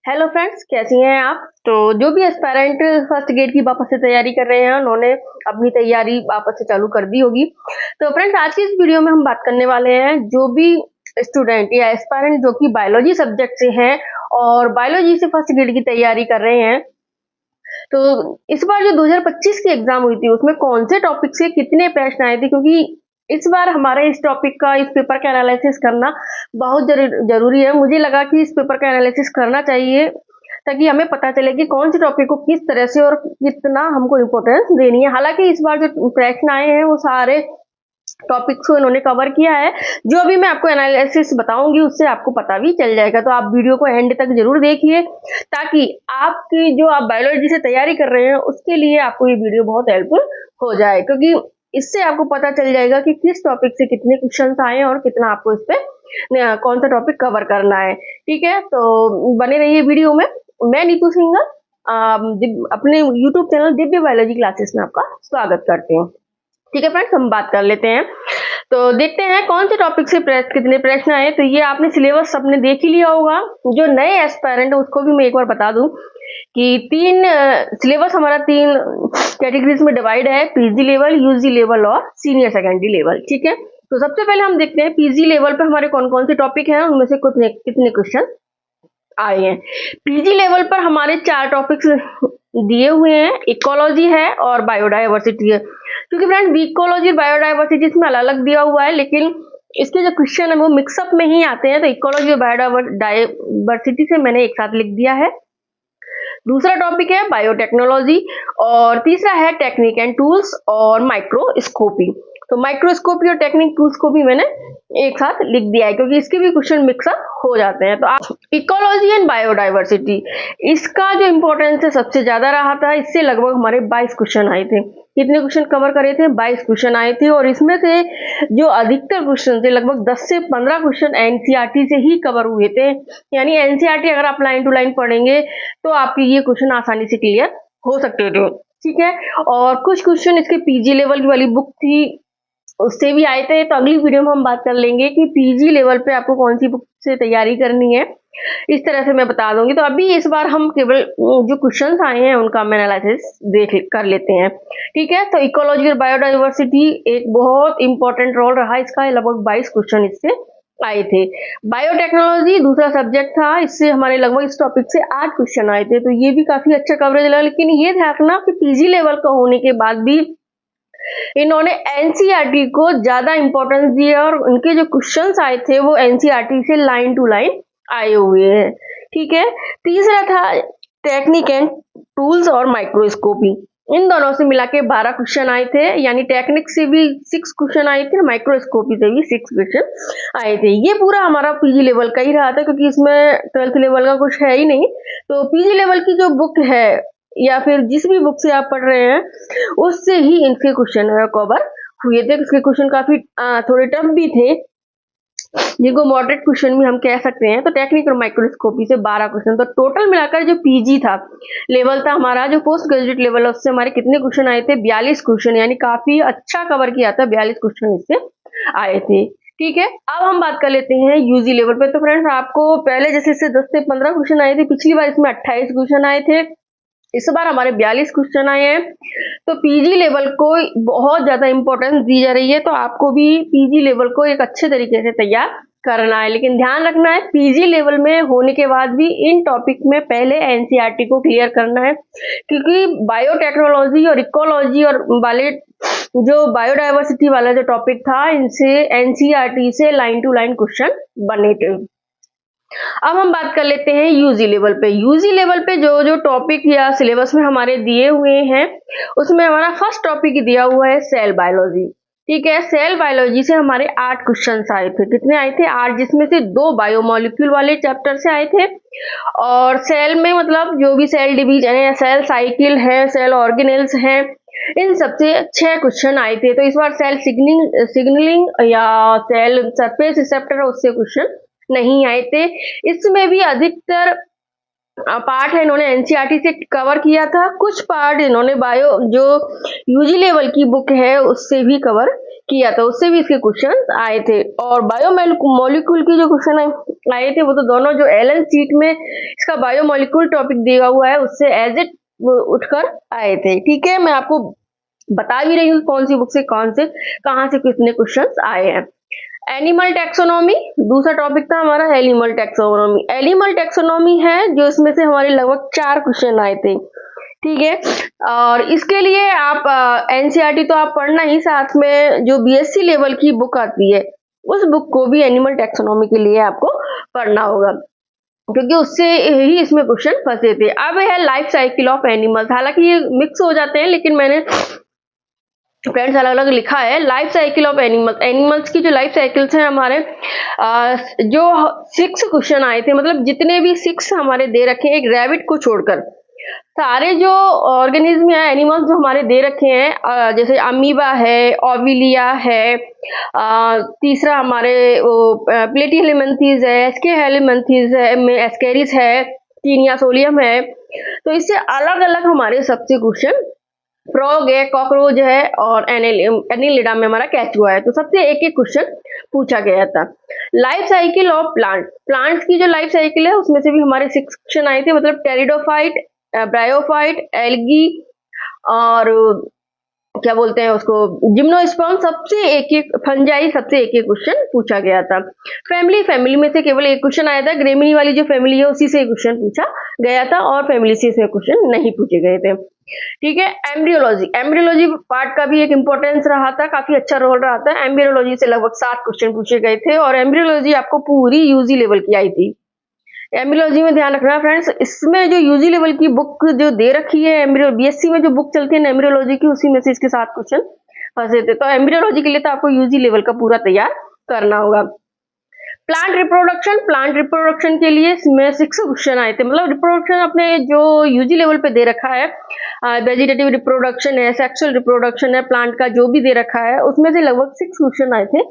Hello friends, कैसी हैं आप। तो जो भी एस्पायरेंट फर्स्ट गेट की वापस से तैयारी कर रहे हैं उन्होंने अपनी तैयारी वापस से चालू कर दी होगी। तो फ्रेंड्स, आज की इस वीडियो में हम बात करने वाले हैं जो भी स्टूडेंट या एस्पायरेंट जो कि बायोलॉजी सब्जेक्ट से हैं और बायोलॉजी से फर्स्ट गेट की तैयारी कर रहे हैं। तो इस बार जो 2025 की एग्जाम हुई थी उसमें कौन से टॉपिक से कितने प्रश्न आए थे, क्योंकि इस बार हमारे इस टॉपिक का, इस पेपर का एनालिसिस करना बहुत जरूरी है। मुझे लगा कि इस पेपर का एनालिसिस करना चाहिए ताकि हमें पता चले कि कौन से टॉपिक को किस तरह से और कितना हमको इम्पोर्टेंस देनी है। हालांकि इस बार जो प्रश्न आए हैं वो सारे टॉपिक्स को इन्होंने कवर किया है। जो अभी मैं आपको एनालिसिस बताऊंगी उससे आपको पता भी चल जाएगा, तो आप वीडियो को एंड तक जरूर देखिए ताकि आपकी जो आप बायोलॉजी से तैयारी कर रहे हैं उसके लिए आपको ये वीडियो बहुत हेल्पफुल हो जाए, क्योंकि इससे आपको पता चल जाएगा कि किस टॉपिक से कितने क्वेश्चन आए हैं और कितना आपको इस पे कौन सा टॉपिक कवर करना है। ठीक है, तो बने रहिए वीडियो में। मैं नीतू सिंह अपने YouTube channel Divya biology classes में आपका स्वागत करती हूँ। ठीक है फ्रेंड्स, हम बात कर लेते हैं। तो देखते हैं कौन से टॉपिक से कितने प्रश्न आए। तो ये आपने सिलेबस अपने देख ही लिया होगा। जो नए एस्पायरेंट है उसको भी मैं एक बार बता दूं कि सिलेबस हमारा तीन कैटेगरीज में डिवाइड है: पीजी लेवल, यूजी लेवल और सीनियर सेकेंडरी लेवल। ठीक है, तो सबसे पहले हम देखते हैं पीजी लेवल पे हमारे कौन कौन से टॉपिक हैं, उनमें से कितने क्वेश्चन आए हैं। पीजी लेवल पर हमारे 4 टॉपिक्स दिए हुए हैं। इकोलॉजी है और बायोडाइवर्सिटी है। क्योंकि फ्रेंड्स, इकोलॉजी और बायोडाइवर्सिटी इसमें अलग अलग दिया हुआ है, लेकिन इसके जो क्वेश्चन है वो मिक्सअप में ही आते हैं। तो इकोलॉजी और बायोडाइवर्सिटी से मैंने एक साथ लिख दिया है। दूसरा टॉपिक है बायोटेक्नोलॉजी और तीसरा है टेक्निक एंड टूल्स और माइक्रोस्कोपी। तो माइक्रोस्कोपी और टेक्निक टूल्स को भी मैंने एक साथ लिख दिया है क्योंकि इसके भी क्वेश्चन मिक्सअप हो जाते हैं। तो आप इकोलॉजी एंड बायोडाइवर्सिटी, इसका जो इंपॉर्टेंस है सबसे ज्यादा रहा था। इससे लगभग हमारे 22 क्वेश्चन आए थे। कितने क्वेश्चन कवर करे थे? 22 क्वेश्चन आए थे। और इसमें से जो अधिकतर क्वेश्चन थे, लगभग 10 से 15 क्वेश्चन एनसीईआरटी से ही कवर हुए थे। यानी एनसीईआरटी अगर आप लाइन टू लाइन पढ़ेंगे तो आपके ये क्वेश्चन आसानी से क्लियर हो सकते थे। ठीक है, और कुछ क्वेश्चन इसके पीजी लेवल वाली बुक थी उससे भी आए थे। तो अगली वीडियो में हम बात कर लेंगे कि पीजी लेवल पे आपको कौन सी बुक से तैयारी करनी है, इस तरह से मैं बता दूंगी। तो अभी इस बार हम केवल जो क्वेश्चंस आए हैं उनका हम एनालिसिस कर लेते हैं। ठीक है, तो इकोलॉजी और बायोडाइवर्सिटी एक बहुत इंपॉर्टेंट रोल रहा इसका। लगभग 22 क्वेश्चन इससे आए थे। बायोटेक्नोलॉजी दूसरा सब्जेक्ट था, इससे हमारे लगभग इस टॉपिक से 8 क्वेश्चन आए थे। तो ये भी काफी अच्छा कवरेज लगा। लेकिन ये ध्यान रखना कि पीजी लेवल का होने के बाद भी इन्होंने एनसीईआरटी को ज्यादा इंपॉर्टेंस दिया और उनके जो क्वेश्चंस आए थे वो एनसीईआरटी से लाइन टू लाइन आए हुए हैं। ठीक है, तीसरा था टेक्निक एंड टूल्स और माइक्रोस्कोपी। इन दोनों से मिला के 12 क्वेश्चन आए थे। यानी टेक्निक से भी 6 क्वेश्चन आए थे, माइक्रोस्कोपी से भी 6 क्वेश्चन आए थे। ये पूरा हमारा पीजी लेवल का ही रहा था क्योंकि इसमें 12th लेवल का कुछ है ही नहीं। तो पीजी लेवल की जो बुक है या फिर जिस भी बुक से आप पढ़ रहे हैं उससे ही इनके क्वेश्चन कवर हुए थे। इसके क्वेश्चन काफी थोड़े टफ भी थे, जिनको मॉडरेट क्वेश्चन भी हम कह सकते हैं। तो टेक्निक और माइक्रोस्कोपी से 12 क्वेश्चन। तो टोटल मिलाकर जो पीजी था लेवल था हमारा, जो पोस्ट ग्रेजुएट लेवल है, उससे हमारे कितने क्वेश्चन आए थे? 42 क्वेश्चन। यानी काफी अच्छा कवर किया था। 42 क्वेश्चन इससे आए थे। ठीक है, अब हम बात कर लेते हैं यूजी लेवल पे। तो फ्रेंड्स, आपको पहले जैसे इससे 10 से 15 क्वेश्चन आए थे, पिछली बार इसमें 28 क्वेश्चन आए थे, इस बार हमारे 42 क्वेश्चन आए हैं। तो पीजी लेवल को बहुत ज्यादा इंपॉर्टेंस दी जा रही है। तो आपको भी पीजी लेवल को एक अच्छे तरीके से तैयार करना है। लेकिन ध्यान रखना है, पीजी लेवल में होने के बाद भी इन टॉपिक में पहले एनसीईआरटी को क्लियर करना है, क्योंकि बायोटेक्नोलॉजी और इकोलॉजी और वाले जो बायोडाइवर्सिटी वाला जो टॉपिक था, इनसे एनसीईआरटी से लाइन टू लाइन क्वेश्चन बने थे। अब हम बात कर लेते हैं यूजी लेवल पे। यूजी लेवल पे जो जो टॉपिक या सिलेबस में हमारे दिए हुए हैं उसमें हमारा फर्स्ट टॉपिक दिया हुआ है सेल बायोलॉजी। ठीक है, सेल बायोलॉजी से हमारे 8 क्वेश्चन आए थे। कितने आए थे? 8, जिसमें से 2 बायोमोलिक्यूल वाले चैप्टर से आए थे। और सेल में मतलब जो भी सेल डिवीजन है, सेल साइकिल है, सेल ऑर्गेनेल्स हैं, इन सबसे 6 क्वेश्चन आए थे। तो इस बार सेल सिग्नलिंग या सेल सरफेस रिसेप्टर उससे क्वेश्चन नहीं आए थे। इसमें भी अधिकतर पार्ट है इन्होंने एनसीईआरटी से कवर किया था, कुछ पार्ट इन्होंने बायो जो यूजी लेवल की बुक है उससे भी कवर किया था, उससे भी इसके क्वेश्चन आए थे। और बायोमोलिक्यूल की जो क्वेश्चन आए थे वो तो दोनों जो एलन सीट में इसका बायोमोलिक्यूल टॉपिक दिया हुआ है उससे एज इट उठकर आए थे। ठीक है, मैं आपको बता भी रही हूँ कौन सी बुक से कौन से कहाँ से कितने क्वेश्चन आए हैं। एनिमल टैक्सोनॉमी दूसरा टॉपिक था हमारा, एनिमल टैक्सोनॉमी। एनिमल टैक्सोनॉमी है जो इसमें से हमारे लगभग 4 क्वेश्चन आए थे। ठीक है, और इसके लिए आप एनसीईआरटी तो आप पढ़ना ही, साथ में जो बीएससी लेवल की बुक आती है उस बुक को भी एनिमल टैक्सोनॉमी के लिए आपको पढ़ना होगा, क्योंकि उससे ही इसमें क्वेश्चन फंसे थे। अब है लाइफ साइकिल ऑफ एनिमल्स, हालांकि ये मिक्स हो जाते हैं लेकिन मैंने फ्रेंड्स अलग अलग लिखा है। Life cycle of animals, animals की जो लाइफ साइकिल्स हैं हमारे जो 6 क्वेश्चन आए थे, मतलब जितने भी 6 हमारे दे रखे हैं एक रैबिट को छोड़कर, सारे जो ऑर्गेनिज्म या एनिमल्स जो हमारे दे रखे हैं, जैसे अमीबा है, ओविलिया है, तीसरा हमारे प्लेटीहेलिमेंथीज है, एस्केहेलिमेंथीज है, एस्केरिस है, टीनिया सोलियम है। तो इससे अलग अलग हमारे सबसे क्वेश्चन, फ्रॉग है, कॉकरोच है और एनिलिडा में हमारा कैचुआ है, तो सबसे एक एक क्वेश्चन पूछा गया था। लाइफ साइकिल ऑफ प्लांट्स की जो लाइफ साइकिल है उसमें से भी हमारे 6 क्वेश्चन आए थे, मतलब टेरिडोफाइट, ब्रायोफाइट, एल्गी और क्या बोलते हैं उसको, जिम्नोस्पर्म, सबसे एक एक फंजाई, सबसे एक एक क्वेश्चन पूछा गया था। फैमिली में से केवल एक क्वेश्चन आया था, ग्रेमिनी वाली जो फैमिली है उसी से क्वेश्चन पूछा गया था और फैमिली से इसमें क्वेश्चन नहीं पूछे गए थे। ठीक है, एम्ब्रियोलॉजी पार्ट का भी एक इंपॉर्टेंस रहा था, काफी अच्छा रोल रहा था। एम्ब्रियोलॉजी से लगभग 7 क्वेश्चन पूछे गए थे और एम्ब्रियोलॉजी आपको पूरी यूजी लेवल की आई थी। एम्ब्रियोलॉजी में ध्यान रखना फ्रेंड्स, इसमें जो यूजी लेवल की बुक जो दे रखी है, एम्ब्रियो बीएससी में जो बुक चलती है एम्ब्रियोलॉजी की, उसी में से इसके 7 क्वेश्चन फंसे थे। तो एम्ब्रियोलॉजी के लिए तो आपको यूजी लेवल का पूरा तैयार करना होगा। प्लांट रिप्रोडक्शन के लिए इसमें 6 क्वेश्चन आए थे, मतलब रिप्रोडक्शन अपने जो यूजी लेवल पे दे रखा है, वेजिटेटिव रिप्रोडक्शन है, सेक्सुअल रिप्रोडक्शन है, प्लांट का जो भी दे रखा है उसमें से लगभग 6 क्वेश्चन आए थे।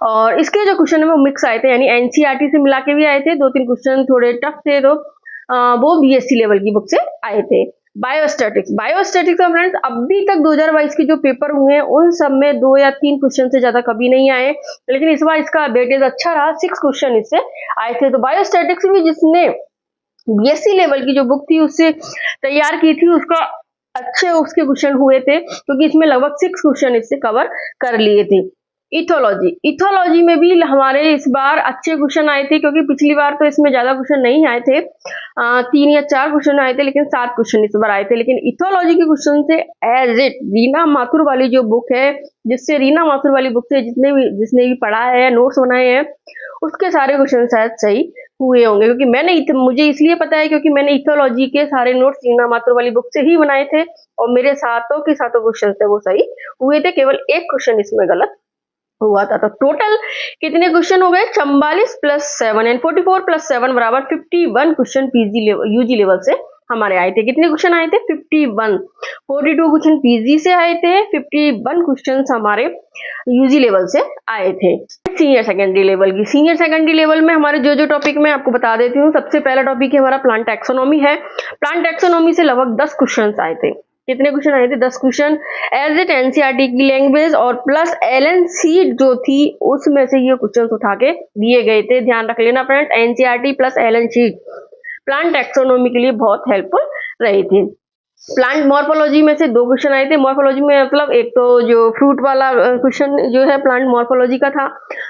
और इसके जो क्वेश्चन है वो मिक्स आए थे, यानी एनसीईआरटी से मिला के भी आए थे, 2-3 क्वेश्चन थोड़े टफ थे, तो वो बीएससी लेवल की बुक से आए थे। बायोस्टैटिक्स में फ्रेंड्स अभी तक 2022 के जो पेपर हुए हैं उन सब में 2 या 3 क्वेश्चन से ज्यादा कभी नहीं आए, लेकिन इस बार इसका वेटेज अच्छा रहा, 6 क्वेश्चन इससे आए थे। तो बायोस्टैटिक्स भी जिसने बीएससी लेवल की जो बुक थी उससे तैयार की थी, उसका अच्छे उसके क्वेश्चन हुए थे, क्योंकि इसमें लगभग 6 क्वेश्चन इससे कवर कर लिए थे। इथोलॉजी में भी हमारे इस बार अच्छे क्वेश्चन आए थे, क्योंकि पिछली बार तो इसमें ज्यादा क्वेश्चन नहीं आए थे, 3 या 4 क्वेश्चन आए थे, लेकिन 7 क्वेश्चन इस बार आए थे। लेकिन इथोलॉजी के क्वेश्चन से एज इट रीना माथुर वाली जो बुक है, जिससे रीना माथुर वाली बुक से जिसने भी पढ़ा है, नोट्स बनाए हैं, उसके सारे क्वेश्चन शायद सही हुए होंगे, क्योंकि मुझे इसलिए पता है क्योंकि मैंने इथोलॉजी के सारे नोट्स रीना माथुर वाली बुक से ही बनाए थे और मेरे सातों के सातों क्वेश्चन थे वो सही हुए थे, केवल एक क्वेश्चन इसमें गलत हुआ था। तो टोटल कितने क्वेश्चन हो गए, 44 + 7 एंड 44 + 7 बराबर 51 क्वेश्चन यूजी लेवल से हमारे आए थे। कितने क्वेश्चन आए थे, 51। 42 क्वेश्चन पीजी से आए थे, 51 क्वेश्चन हमारे यूजी लेवल से आए थे। सीनियर सेकेंडरी लेवल में हमारे जो टॉपिक मैं आपको बता देती हूँ। सबसे पहला टॉपिक है हमारा प्लांट टैक्सोनॉमी है। प्लांट टैक्सोनॉमी से लगभग 10 क्वेश्चन आए थे। कितने क्वेश्चन आए थे, 10 क्वेश्चन एज इट एनसीईआरटी की लैंग्वेज और प्लस एलन सीट जो थी उसमें से ये क्वेश्चन उठा के दिए गए थे। ध्यान रख लेना friends, NCERT plus Allen sheet plant taxonomy के लिए बहुत हेल्पफुल रही थी। प्लांट मॉर्फोलॉजी में से 2 क्वेश्चन आए थे। मॉर्फोलॉजी में मतलब एक तो जो फ्रूट वाला क्वेश्चन जो है प्लांट मॉर्फोलॉजी का था,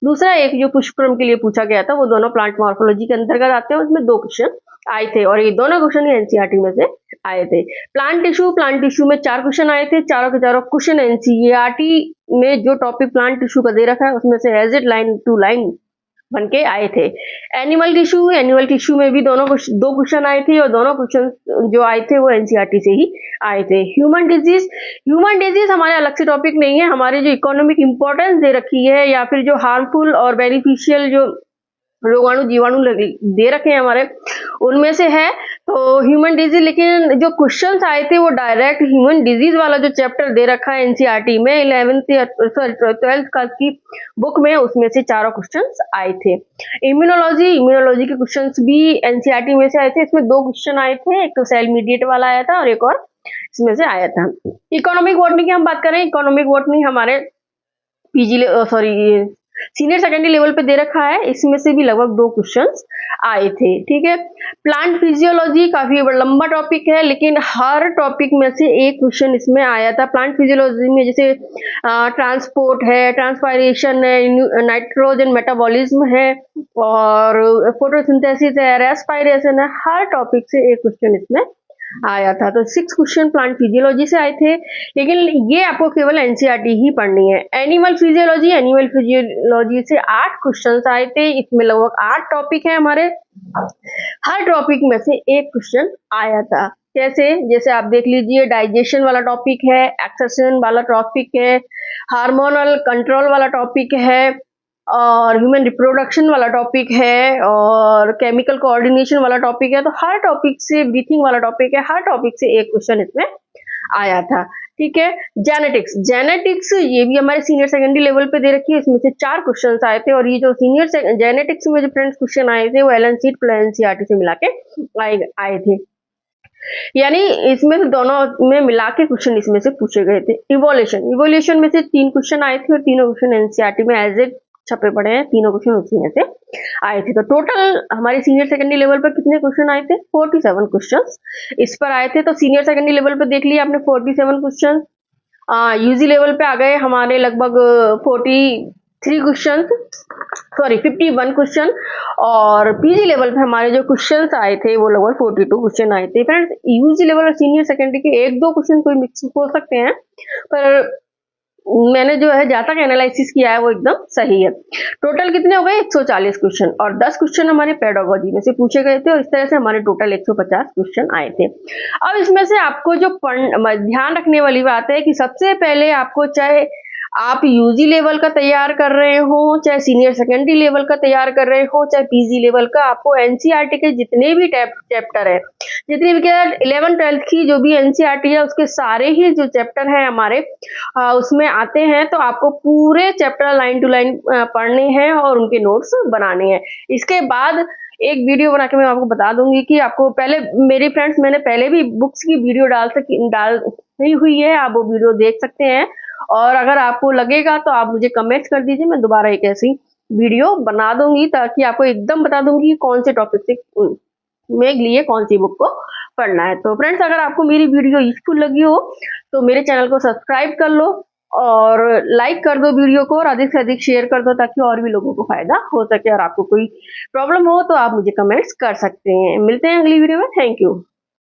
दूसरा एक जो पुष्पक्रम के लिए पूछा गया था, वो दोनों प्लांट मॉर्फोलॉजी के अंतर्गत आते हैं। उसमें 2 क्वेश्चन आए थे और ये दोनों क्वेश्चन एनसीईआरटी में से आए थे। प्लांट टिश्यू में 4 क्वेश्चन आए थे। चारों के चारों क्वेश्चन एनसीईआरटी में जो टॉपिक प्लांट टिश्यू का दे रखा है उसमें से as it line to line बन के आए थे। एनिमल टिश्यू में भी 2 क्वेश्चन आए थे और दोनों क्वेश्चन जो आए थे वो एनसीईआरटी से ही आए थे। ह्यूमन डिजीज हमारे अलग से टॉपिक नहीं है, हमारे जो इकोनॉमिक इंपॉर्टेंस दे रखी है या फिर जो हार्मफुल और बेनिफिशियल जो रोगाणु जीवाणु दे रखे हैं हमारे, उनमें से है तो ह्यूमन डिजीज, लेकिन जो क्वेश्चंस आए थे वो डायरेक्ट ह्यूमन डिजीज वाला जो चैप्टर दे रखा है एनसीईआरटी में 12th क्लास की बुक में, उसमें से चारों क्वेश्चंस आए थे। इम्यूनोलॉजी के क्वेश्चंस भी एनसीईआरटी में से आए थे। इसमें 2 क्वेश्चन आए थे, एक तो सेल मीडिएट वाला आया था और एक और इसमें से आया था। इकोनॉमिक बॉटनी की हम बात करें, इकोनॉमिक बॉटनी हमारे सीनियर सेकेंडरी लेवल पे दे रखा है। इसमें से भी लगभग 2 क्वेश्चंस आए थे। ठीक है, प्लांट फिजियोलॉजी काफी लंबा टॉपिक है, लेकिन हर टॉपिक में से एक क्वेश्चन इसमें आया था। प्लांट फिजियोलॉजी में जैसे ट्रांसपोर्ट है, ट्रांसपायरेशन है, नाइट्रोजन मेटाबॉलिज्म है और फोटोसिंथेसिस है, रेस्पायरेशन है, हर टॉपिक से एक क्वेश्चन इसमें आया था। तो 6 क्वेश्चन प्लांट फिजियोलॉजी से आए थे, लेकिन ये आपको केवल एनसीईआरटी ही पढ़नी है। एनिमल फिजियोलॉजी से 8 क्वेश्चन आए थे। इसमें लगभग 8 टॉपिक है हमारे, हर टॉपिक में से एक क्वेश्चन आया था। जैसे आप देख लीजिए, डाइजेशन वाला टॉपिक है, एक्सेशन वाला टॉपिक है, हार्मोनल कंट्रोल वाला टॉपिक है और ह्यूमन रिप्रोडक्शन वाला टॉपिक है और केमिकल कोऑर्डिनेशन वाला टॉपिक है। तो हर टॉपिक से, ब्रीथिंग वाला टॉपिक है, हर टॉपिक से एक क्वेश्चन इसमें आया था। ठीक है, जेनेटिक्स ये भी हमारे सीनियर सेकेंडरी लेवल पे दे रखी है। इसमें से 4 क्वेश्चन आए थे और ये जो जेनेटिक्स में जो फ्रेंड्स क्वेश्चन आए थे वो एलन सीट प्लस एनसीईआरटी से मिला के आए थे। यानी इसमें से दोनों में मिला के क्वेश्चन इसमें से पूछे गए थे। इवोल्यूशन में से 3 क्वेश्चन आए थे और तीनों क्वेश्चन एनसीईआरटी में एज ए छपे पड़े हैं। तीनों क्वेश्चन उसी में से आए थे। तो टोटल हमारे सीनियर सेकेंडरी लेवल पर कितने क्वेश्चन आए थे? 47 क्वेश्चंस इस पर आए थे। तो सीनियर सेकेंडरी लेवल पर देख लिया आपने 47 क्वेश्चन। यूजी लेवल पे आ गए हमारे लगभग 43 क्वेश्चन, सॉरी 51 क्वेश्चन और पीजी लेवल पे हमारे जो क्वेश्चंस आए थे वो लगभग 42 क्वेश्चन आए थे। फ्रेंड्स, यूजी लेवल और सीनियर सेकेंडरी के 1-2 क्वेश्चन कोई मिक्स हो सकते हैं, पर मैंने जो है जहां तक एनालिसिस किया है वो एकदम सही है। टोटल कितने हो गए? 140 क्वेश्चन और 10 क्वेश्चन हमारे पेडागोजी में से पूछे गए थे और इस तरह से हमारे टोटल 150 क्वेश्चन आए थे। अब इसमें से आपको जो ध्यान रखने वाली बात है कि सबसे पहले आपको, चाहे आप यूजी लेवल का तैयार कर रहे हो, चाहे सीनियर सेकेंडरी लेवल का तैयार कर रहे हो, चाहे पीजी लेवल का, आपको एनसीईआरटी के जितने भी चैप्टर है, जितनी भी 11th-12th की जो भी एनसीईआरटी है उसके सारे ही जो चैप्टर है हमारे उसमें आते हैं। तो आपको पूरे चैप्टर लाइन टू लाइन पढ़ने हैं और उनके नोट्स बनाने हैं। इसके बाद एक वीडियो बना के मैं आपको बता दूंगी कि आपको पहले, मेरी फ्रेंड्स, मैंने पहले भी बुक्स की वीडियो डाली हुई है, आप वो वीडियो देख सकते हैं। और अगर आपको लगेगा तो आप मुझे कमेंट्स कर दीजिए, मैं दोबारा एक ऐसी वीडियो बना दूंगी ताकि आपको एकदम बता दूंगी कौन से टॉपिक से में लिए कौन सी बुक को पढ़ना है। तो फ्रेंड्स, अगर आपको मेरी वीडियो यूजफुल लगी हो तो मेरे चैनल को सब्सक्राइब कर लो और लाइक कर दो वीडियो को और अधिक से अधिक शेयर कर दो ताकि और भी लोगों को फायदा हो सके। और आपको कोई प्रॉब्लम हो तो आप मुझे कमेंट्स कर सकते हैं। मिलते हैं अगली वीडियो में। Thank you.